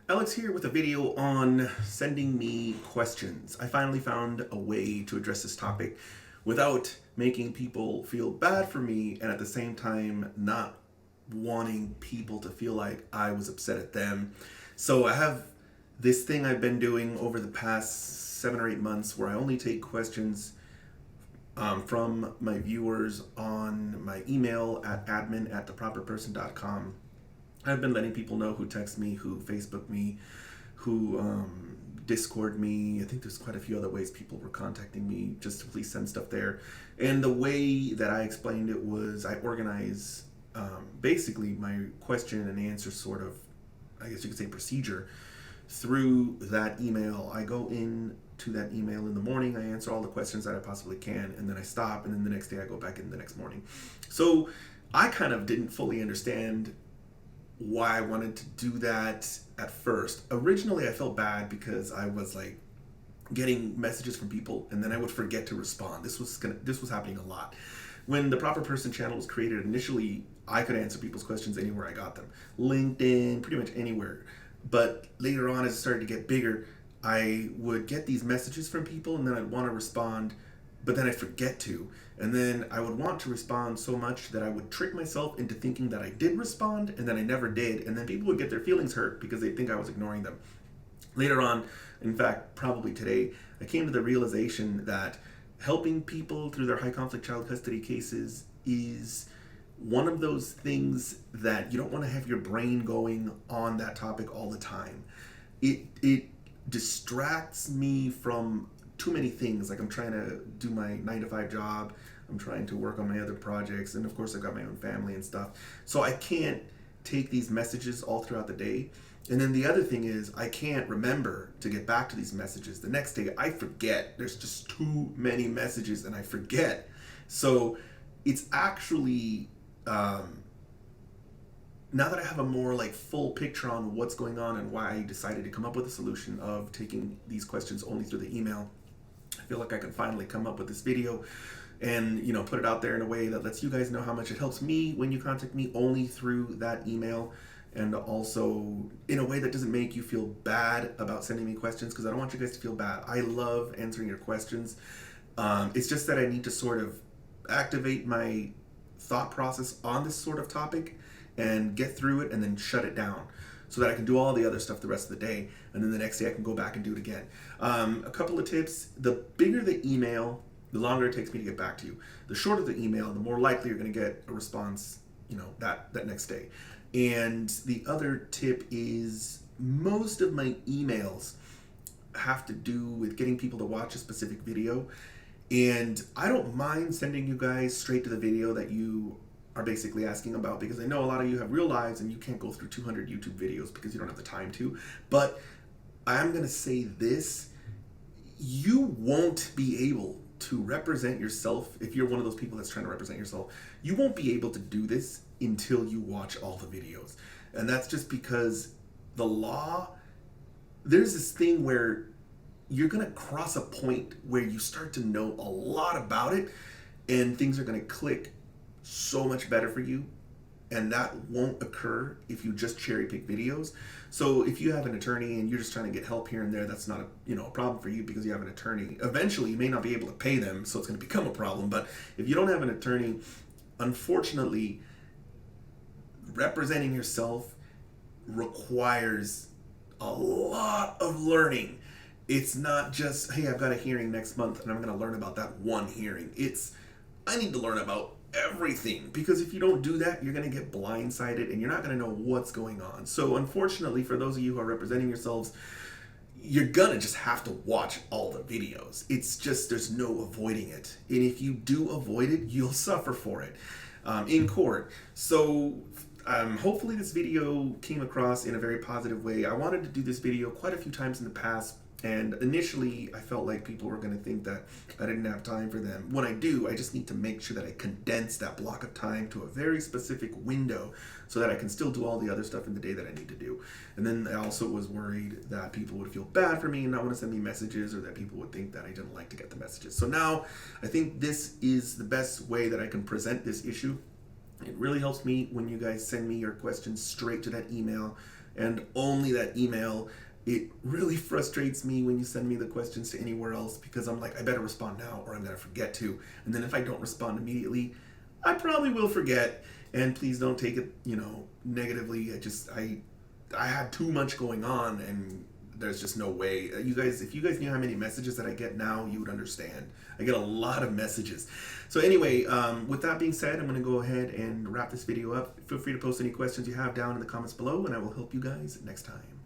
Alex here with a video on sending me questions. I finally found a way to address this topic without making people feel bad for me and at the same time not wanting people to feel like I was upset at them. So I have this thing I've been doing over the past 7 or 8 months where I only take questions from my viewers on my email at admin@theproperperson.com. I've been letting people know who text me, who Facebook me, who Discord me. I think there's quite a few other ways people were contacting me just to please send stuff there. And the way that I explained it was I organize basically my question and answer sort of, I guess you could say, procedure through that email. I go in to that email in the morning, I answer all the questions that I possibly can, and then I stop, and then the next day I go back in the next morning. So I kind of didn't fully understand why I wanted to do that at first. Originally, I felt bad because I was like getting messages from people and then I would forget to respond. This was happening a lot. When the Proper Person channel was created, initially I could answer people's questions anywhere I got them. LinkedIn, pretty much anywhere. But later on, as it started to get bigger, I would get these messages from people and then I'd want to respond, but then I'd forget to. And then I would want to respond so much that I would trick myself into thinking that I did respond and then I never did. And then people would get their feelings hurt because they think I was ignoring them. Later on, in fact, probably today, I came to the realization that helping people through their high conflict child custody cases is one of those things that you don't want to have your brain going on that topic all the time. It distracts me from too many things. Like I'm trying to do my 9 to 5 job, I'm trying to work on my other projects, and of course I've got my own family and stuff. So I can't take these messages all throughout the day. And then the other thing is I can't remember to get back to these messages. The next day I forget. There's just too many messages and I forget. So it's actually now that I have a more like full picture on what's going on and why I decided to come up with a solution of taking these questions only through the email, I feel like I can finally come up with this video and put it out there in a way that lets you guys know how much it helps me when you contact me only through that email, and also in a way that doesn't make you feel bad about sending me questions, because I don't want you guys to feel bad. I love answering your questions. It's just that I need to sort of activate my thought process on this sort of topic and get through it and then shut it down so that I can do all the other stuff the rest of the day, and then the next day I can go back and do it again. A couple of tips: the bigger the email, the longer it takes me to get back to you. The shorter the email, the more likely you're going to get a response that next day. And the other tip is most of my emails have to do with getting people to watch a specific video, and I don't mind sending you guys straight to the video that you are basically asking about, because I know a lot of you have real lives and you can't go through 200 YouTube videos because you don't have the time to. But I'm going to say this: you won't be able to represent yourself if you're one of those people that's trying to represent yourself. You won't be able to do this until you watch all the videos. And that's just because the law, there's this thing where you're going to cross a point where you start to know a lot about it and things are going to click so much better for you, and that won't occur if you just cherry pick videos. So if you have an attorney and you're just trying to get help here and there, that's not a problem for you because you have an attorney. Eventually you may not be able to pay them, so it's going to become a problem. But if you don't have an attorney, unfortunately, representing yourself requires a lot of learning. It's not just, hey, I've got a hearing next month and I'm going to learn about that one hearing. It's, I need to learn about everything, because if you don't do that, you're going to get blindsided and you're not going to know what's going on. So unfortunately, for those of you who are representing yourselves, you're going to just have to watch all the videos. It's just, there's no avoiding it. And if you do avoid it, you'll suffer for it in court. So hopefully this video came across in a very positive way. I wanted to do this video quite a few times in the past, and initially I felt like people were going to think that I didn't have time for them. When I do, I just need to make sure that I condense that block of time to a very specific window so that I can still do all the other stuff in the day that I need to do. And then I also was worried that people would feel bad for me and not want to send me messages, or that people would think that I didn't like to get the messages. So now I think this is the best way that I can present this issue. It really helps me when you guys send me your questions straight to that email and only that email. It really frustrates me when you send me the questions to anywhere else, because I'm like, I better respond now or I'm going to forget to. And then if I don't respond immediately, I probably will forget. And please don't take it, negatively. I had too much going on, and there's just no way. If you guys knew how many messages that I get now, you would understand. I get a lot of messages. So anyway, with that being said, I'm going to go ahead and wrap this video up. Feel free to post any questions you have down in the comments below, and I will help you guys next time.